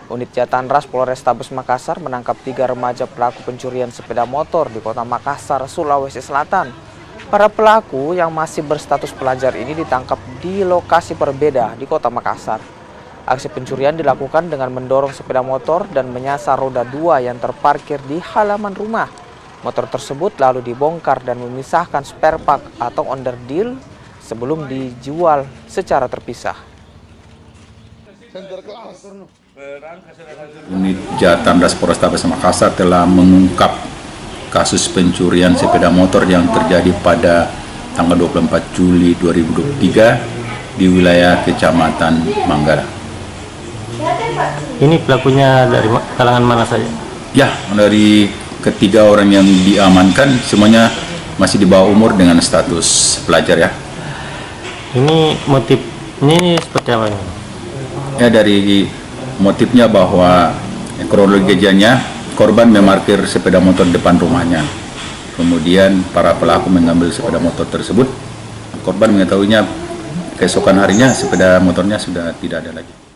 Unit Jatanras Polrestabes Makassar menangkap 3 remaja pelaku pencurian sepeda motor di Kota Makassar, Sulawesi Selatan. Para pelaku yang masih berstatus pelajar ini ditangkap di lokasi berbeda di Kota Makassar. Aksi pencurian dilakukan dengan mendorong sepeda motor dan menyasar roda 2 yang terparkir di halaman rumah. Motor tersebut lalu dibongkar dan memisahkan spare part atau onderdil sebelum dijual secara terpisah. Unit Jatanras Polrestabes Makassar telah mengungkap kasus pencurian sepeda motor yang terjadi pada tanggal 24 Juli 2023 di wilayah Kecamatan Manggara. Ini pelakunya dari kalangan mana saja? Ya, dari ketiga orang yang diamankan semuanya masih di bawah umur dengan status pelajar ya. Ini motif ini seperti apa ini? Ya, dari motifnya bahwa kronologi kejadiannya korban memarkir sepeda motor depan rumahnya. Kemudian para pelaku mengambil sepeda motor tersebut. Korban mengetahuinya keesokan harinya sepeda motornya sudah tidak ada lagi.